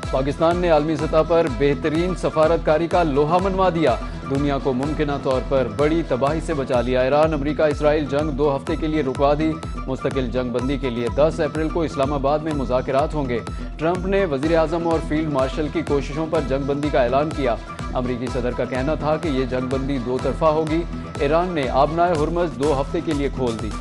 पाकिस्तान ने आलमी सतह पर बेहतरीन सफारतकारी का लोहा मनवा दिया। दुनिया को मुमकिन तौर पर बड़ी तबाही से बचा लिया। ईरान अमेरिका इसराइल जंग 2 हफ्ते के लिए रुकवा दी। मुस्तकिल जंग बंदी के लिए 10 अप्रैल को इस्लामाबाद में मुज़ाकरात होंगे। ट्रंप ने वज़ीर आज़म और फील्ड मार्शल की कोशिशों पर जंग बंदी का ऐलान किया। अमरीकी सदर का कहना था कि ये जंग बंदी 2 तरफा होगी। ईरान ने आबनाए हुर्मुज़ 2 हफ्ते के लिए खोल दी।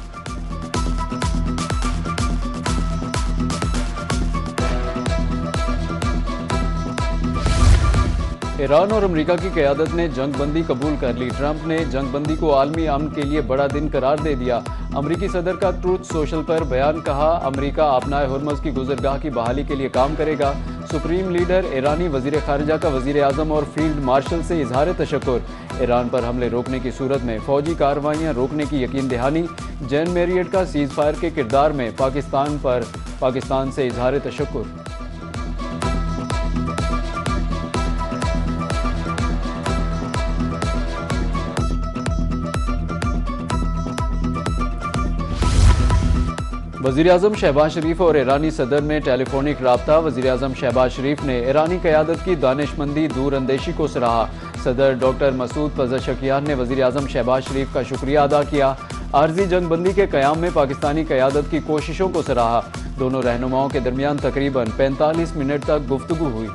ईरान और अमेरिका की क़यादत ने जंग बंदी कबूल कर ली। ट्रंप ने जंग बंदी को आलमी अमन के लिए बड़ा दिन करार दे दिया। अमरीकी सदर का ट्रूथ सोशल पर बयान कहा, अमरीका आबनाए हुर्मुज़ की गुज़रगाह की बहाली के लिए काम करेगा। सुप्रीम लीडर ईरानी वज़ीर ख़ारिजा का वज़ीर आज़म और फील्ड मार्शल से इजहार तशक्कुर। ईरान पर हमले रोकने की सूरत में फ़ौजी कार्रवाइयाँ रोकने की यकीन दहानी। जैन मैरियट का सीज़ फायर के किरदार में पाकिस्तान से इजहार तशक्कुर। वज़ीर आज़म शहबाज शरीफ और ईरानी सदर में टेलीफोनिक राब्ता। वज़ीर आज़म शहबाज शरीफ ने ईरानी क़यादत की दानिशमंदी दूरअंदेशी को सराहा। सदर डॉक्टर मसूद पज़शकियान ने वज़ीर आज़म शहबाज शरीफ का शुक्रिया अदा किया। आर्जी जंग बंदी के क़याम में पाकिस्तानी क़यादत की कोशिशों को सराहा। दोनों रहनुमाओं के दरमियान तकरीबन 45 मिनट तक गुफ्तगू हुई।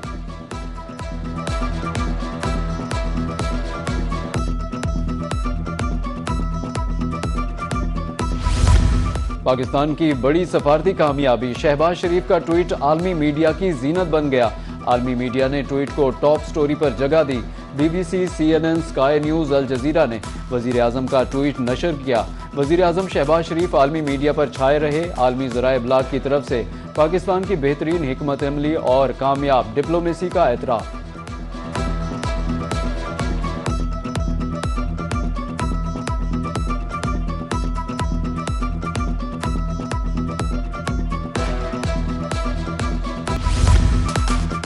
पाकिस्तान की बड़ी सफारती कामयाबी। शहबाज शरीफ का ट्वीट आलमी मीडिया की जीनत बन गया। आलमी मीडिया ने ट्वीट को टॉप स्टोरी पर जगह दी। BBC, CNN, sky news, Al Jazeera ने वज़ीर आज़म का ट्वीट नशर किया। वज़ीर आज़म शहबाज शरीफ आलमी मीडिया पर छाए रहे। आलमी ज़राए इब्लाग की तरफ से पाकिस्तान की बेहतरीन हिकमत अमली और कामयाब डिप्लोमेसी का एतराफ़।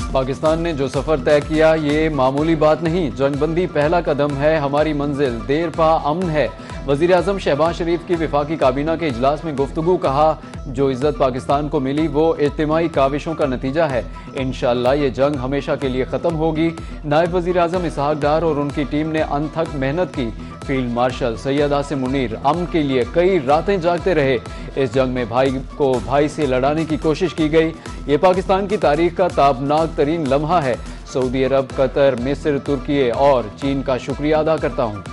पाकिस्तान ने जो सफ़र तय किया ये मामूली बात नहीं। जंगबंदी पहला कदम है, हमारी मंजिल देर पा अमन है। वज़ीर आज़म शहबाज शरीफ की वफाकी काबीना के इजलास में गुफ्तगू। कहा, जो इज़्ज़त पाकिस्तान को मिली वो इज्तिमाई काविशों का नतीजा है। इंशाअल्लाह ये जंग हमेशा के लिए ख़त्म होगी। नायब वज़ीर आज़म इसहाक डार और उनकी टीम ने अनथक मेहनत की। फील्ड मार्शल सैयद आसिम मुनीर अमन के लिए कई रातें जागते रहे। इस जंग में भाई को भाई से लड़ाने की कोशिश की गई। ये पाकिस्तान की तारीख का ताबनाक तरीन लम्हा है। सऊदी अरब, कतर, मिस्र, तुर्की और चीन का शुक्रिया अदा करता हूँ।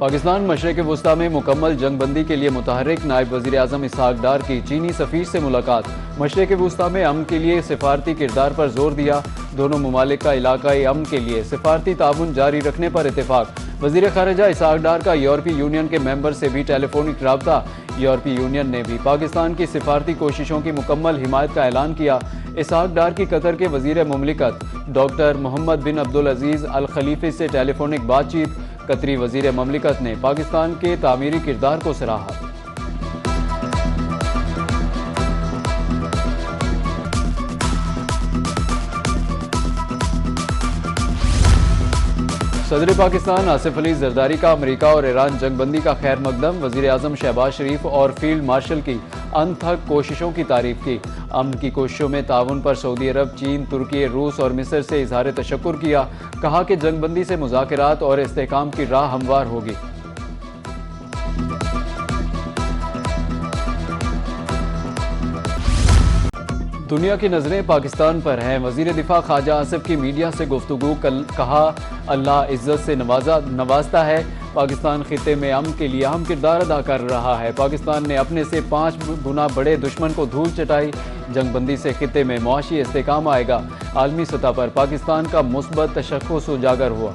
पाकिस्तान मशरिक़ वुस्ता में मुकम्मल जंगबंदी के लिए मुतहर्रिक। नायब वज़ीर आज़म इसहाक डार की चीनी सफ़ीर से मुलाकात। मशरिक़ वुस्ता में अमन के लिए सिफारती किरदार पर जोर दिया। दोनों ममालिक का इलाकाई अमन के लिए सिफारती ताउन जारी रखने पर इत्तेफाक। वज़ीर ख़ारिजा इसहाक डार का यूरोपीय यूनियन के मेंबर से भी टेलीफोनिक राब्ता। यूरोपीय यूनियन ने भी पाकिस्तान की सिफारती कोशिशों की मुकम्मल हिमायत का ऐलान किया। इसहाक डार की कतर के वज़ीर मुमलिकत डॉक्टर मोहम्मद बिन अब्दुल अजीज़ अल खलीफ़ी से टेलीफोनिक बातचीत। कतरी वज़ीर मुमलिकत ने पाकिस्तान के तामीरी किरदार को सराहा। सदर पाकिस्तान आसिफ अली जरदारी का अमेरिका और ईरान जंगबंदी का खैर मकदम। वज़ीर आज़म शहबाज शरीफ और फील्ड मार्शल की अनथक कोशिशों की तारीफ की। अमन की कोशिशों में ताउन पर सऊदी अरब, चीन, तुर्की, रूस और मिस्र से इजहार तशक्कुर किया। कहा कि जंगबंदी से मुज़ाकरात और इस्तेहकाम की राह हमवार होगी। दुनिया की नज़रें पाकिस्तान पर हैं। वज़ीर दिफा ख्वाजा आसिफ की मीडिया से गुफ्तगू। कहा, अल्लाह इज़्ज़त से नवाजता है। पाकिस्तान खित्ते में अमन के लिए अहम किरदार अदा कर रहा है। पाकिस्तान ने अपने से 5 गुना बड़े दुश्मन को धूल चटाई। जंगबंदी से खित्ते में मुआशी इस्तेहकाम आएगा। आलमी सतह पर पाकिस्तान का मुस्बत तशख्खुस उजागर हुआ।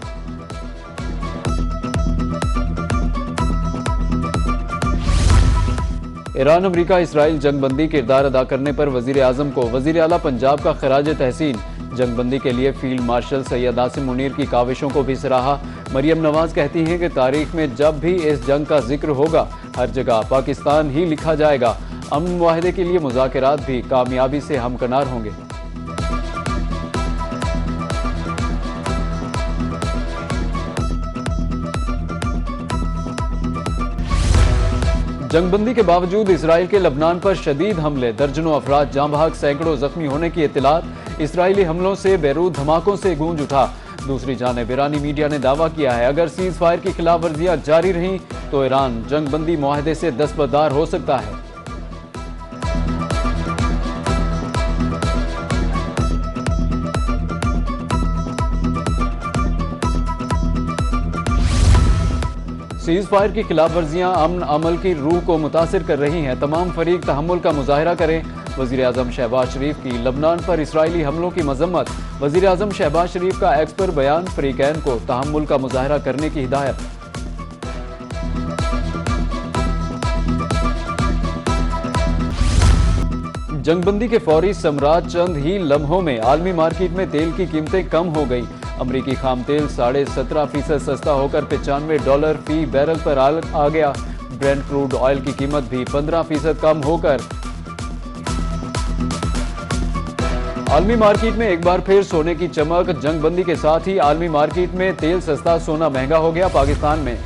ईरान अमेरिका इसराइल जंगबंदी किरदार अदा करने पर वज़ीर आज़म को वज़ीर आला पंजाब का खराज तहसीन। जंगबंदी के लिए फील्ड मार्शल सैयद आसिम मुनीर की काविशों को भी सराहा। मरियम नवाज कहती हैं कि तारीख में जब भी इस जंग का जिक्र होगा हर जगह पाकिस्तान ही लिखा जाएगा। अमन मुआहदे के लिए मुज़ाकरात भी कामयाबी से हमकनार होंगे। जंगबंदी के बावजूद इसराइल के लबनान पर शदीद हमले, दर्जनों अफराद जाँ बहक, सैकड़ों जख्मी होने की इत्तलात। इसराइली हमलों से बेरूत धमाकों से गूंज उठा। दूसरी जानिब ईरानी मीडिया ने दावा किया है अगर सीज फायर की खिलाफ वर्जियां जारी रहीं तो ईरान जंगबंदी मुआहदे से दस्तबरदार हो सकता है। सीज फायर की खिलाफ वर्जियां अमन अमल की रूह को मुतासिर कर रही हैं। तमाम फरीक तहम्मुल का मुजाहरा करें। वज़ीर आज़म शहबाज शरीफ की लबनान पर इसराइली हमलों की मजम्मत। वज़ीर आज़म शहबाज शरीफ का एक्स पर बयान, फरीकैन को तहम्मुल का मुजाहरा करने की हिदायत। जंगबंदी के फौरी समराज चंद ही लम्हों में आलमी मार्केट में तेल की कीमतें कम हो गई। अमरीकी खाम तेल 17.5% सस्ता होकर $95 फी बैरल पर आ गया। ब्रेंट क्रूड ऑयल की कीमत भी 15% कम होकर आलमी मार्केट में एक बार फिर सोने की चमक। जंगबंदी के साथ ही आलमी मार्केट में तेल सस्ता, सोना महंगा हो गया। पाकिस्तान में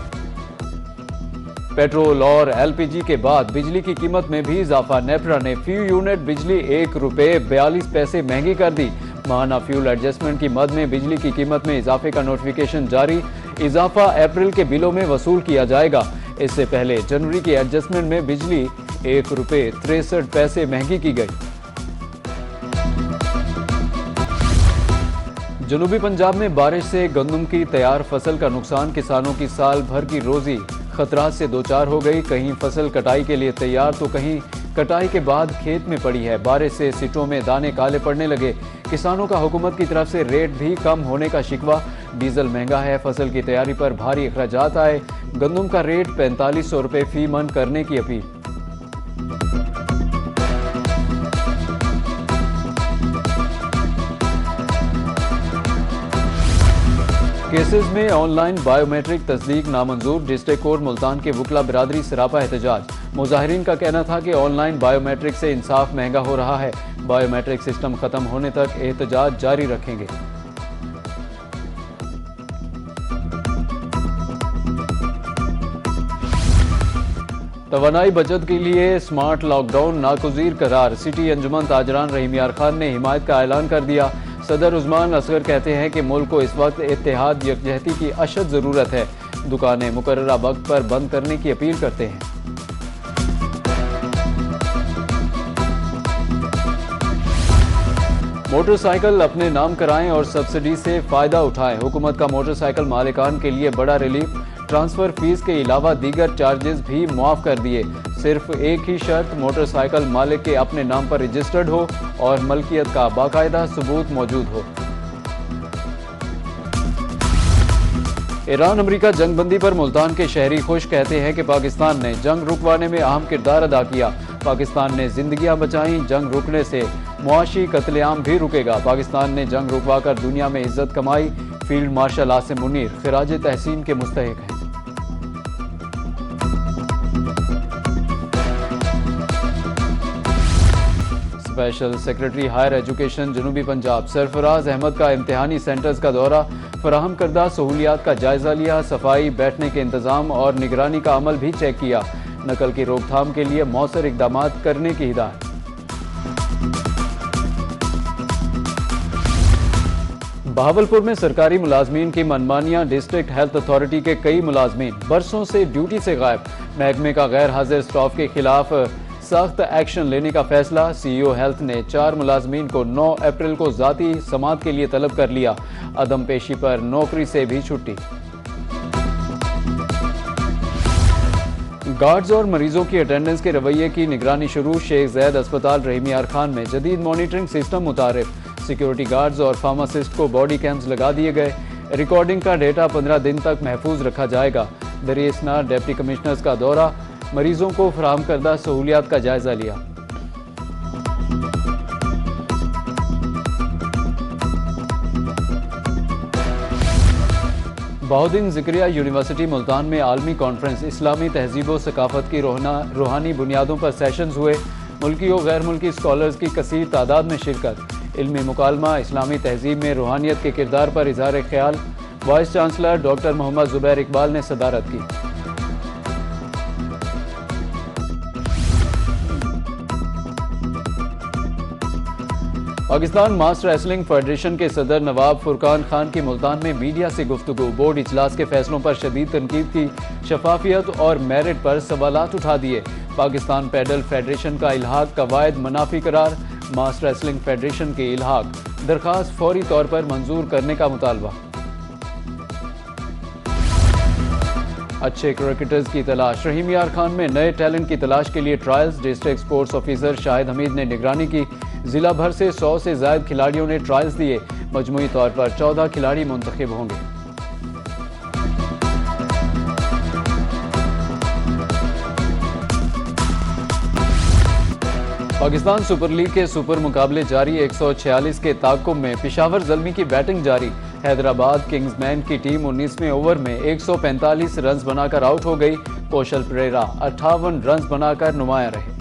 पेट्रोल और एलपीजी के बाद बिजली की कीमत में भी इजाफा। नेपरा ने फी यूनिट बिजली ₹1.42 महंगी कर दी। माहाना फ्यूल एडजस्टमेंट की मद में बिजली की कीमत में इजाफे का नोटिफिकेशन जारी। इजाफा अप्रैल के बिलों में वसूल किया जाएगा। इससे पहले जनवरी की एडजस्टमेंट में बिजली ₹1.63 महंगी की गई। जनूबी पंजाब में बारिश से गंदम की तैयार फसल का नुकसान, किसानों की साल भर की रोजी खतरात से दो चार हो गई। कहीं फसल कटाई के लिए तैयार तो कहीं कटाई के बाद खेत में पड़ी है। बारिश से सिटों में दाने काले पड़ने लगे। किसानों का हुकूमत की तरफ से रेट भी कम होने का शिकवा। डीजल महंगा है, फसल की तैयारी पर भारी अखराजात आए। गंदम का रेट ₹4500 फी मन करने की अपील। केसेस में ऑनलाइन बायोमेट्रिक तस्दीक नामंजूर। डिस्ट्रिक्ट कोर्ट मुल्तान के वकला बिरादरी सरापा एहतजाज। मुजाहिरीन का कहना था कि ऑनलाइन बायोमेट्रिक से इंसाफ महंगा हो रहा है। बायोमेट्रिक सिस्टम खत्म होने तक एहतजाज जारी रखेंगे। तवानाई बचत के लिए स्मार्ट लॉकडाउन नागुज़ीर करार। सिटी अंजुमन ताजरान रहीम यार खान ने हिमायत का ऐलान कर दिया। सदर उस्मान असगर कहते हैं कि मुल्क को इस वक्त इत्तेहाद यकजहती की अशद ज़रूरत है। दुकानें मुकर्ररा वक्त पर बंद करने की अपील करते हैं। मोटरसाइकिल अपने नाम कराएं और सब्सिडी से फ़ायदा उठाएं। हुकूमत का मोटरसाइकिल मालिकान के लिए बड़ा रिलीफ। ट्रांसफ़र फीस के अलावा दीगर चार्जेस भी मुआफ़ कर दिए। सिर्फ एक ही शर्त, मोटरसाइकिल मालिक के अपने नाम पर रजिस्टर्ड हो और मलकियत का बाकायदा सबूत मौजूद हो। ईरान अमेरिका जंगबंदी पर मुल्तान के शहरी खुश, कहते हैं कि पाकिस्तान ने जंग रुकवाने में अहम किरदार अदा किया। पाकिस्तान ने जिंदगियां बचाई, जंग रुकने से मुआशी कत्लेआम भी रुकेगा। पाकिस्तान ने जंग रुकवा कर दुनिया में इज्जत कमाई। फील्ड मार्शल आसिम मुनीर खिराज तहसीन के मुस्तहिक हैं। स्पेशल सेक्रेटरी हायर एजुकेशन जनूबी पंजाब सरफराज अहमद का इम्तिहानी सेंटर्स का दौरा। फराहम करदा सहूलियात का जायजा लिया। सफाई, बैठने के इंतजाम और निगरानी का अमल भी चेक किया। नकल की रोकथाम के लिए मौसर इकदाम करने की हिदायत। बहावलपुर में सरकारी मुलाजमीन की मनमानियां। डिस्ट्रिक्ट हेल्थ अथॉरिटी के कई मुलाजमीन बरसों से ड्यूटी से गायब। महकमे का गैर हाजिर स्टाफ के खिलाफ सख्त एक्शन लेने का फैसला। सीईओ हेल्थ ने 4 मुलाजमीन को 9 अप्रैल को जाती समात के लिए तलब कर लिया। अदम पेशी पर नौकरी से भी छुट्टी। गार्ड्स और मरीजों की अटेंडेंस के रवैये की निगरानी शुरू। शेख जैद अस्पताल रहीम यार खान में जदीद मॉनिटरिंग सिस्टम मुतारिफ। सिक्योरिटी गार्ड्स और फार्मासिस्ट को बॉडी कैम्स लगा दिए गए। रिकॉर्डिंग का डेटा 15 दिन तक महफूज रखा जाएगा। दरियासनार डिप्टी कमिश्नर्स का दौरा, मरीजों को फराहम करदा सहूलियात का जायजा लिया। बहाउद्दीन ज़िक्रिया यूनिवर्सिटी मुल्तान में आलमी कॉन्फ्रेंस इस्लामी तहजीब व सकाफत की रूहानी बुनियादों पर सेशंस हुए। मुल्की और गैर मुल्की स्कॉलर्स की कसीर तादाद में शिरकत। इल्मी मुकालमा, इस्लामी तहजीब में रूहानियत के किरदार पर इज़हार ख्याल। Vice chancellor doctor Mohammad Zubair Iqbal ने सदारत की। पाकिस्तान मास रेसलिंग फेडरेशन के सदर नवाब फुरकान खान की मुल्तान में मीडिया से गुफ्तगू। बोर्ड इजलास के फैसलों पर शदीद तनकीद की, शफाफियत और मेरिट पर सवालात उठा दिए। पाकिस्तान पैडल फेडरेशन का इल्हाक कवायद मनाफी करार। मास रेसलिंग फेडरेशन के इल्हाक दरखास्त फौरी तौर पर मंजूर करने का मुतालबा। अच्छे क्रिकेटर्स की तलाश। रहीम यार खान में नए टैलेंट की तलाश के लिए trials. District sports officer Shahid Hamid ने निगरानी की। जिला भर से 100 से ज्यादा खिलाड़ियों ने ट्रायल्स दिए। मजमूई तौर पर 14 खिलाड़ी मुंतखब होंगे। पाकिस्तान सुपर लीग के सुपर मुकाबले जारी। 146 के ताकुब में पिशावर ज़ल्मी की बैटिंग जारी। हैदराबाद किंग्समैन की टीम 19वें ओवर में 145 रन बनाकर आउट हो गई। कौशल परेरा 58 रन बनाकर नुमाया रहे।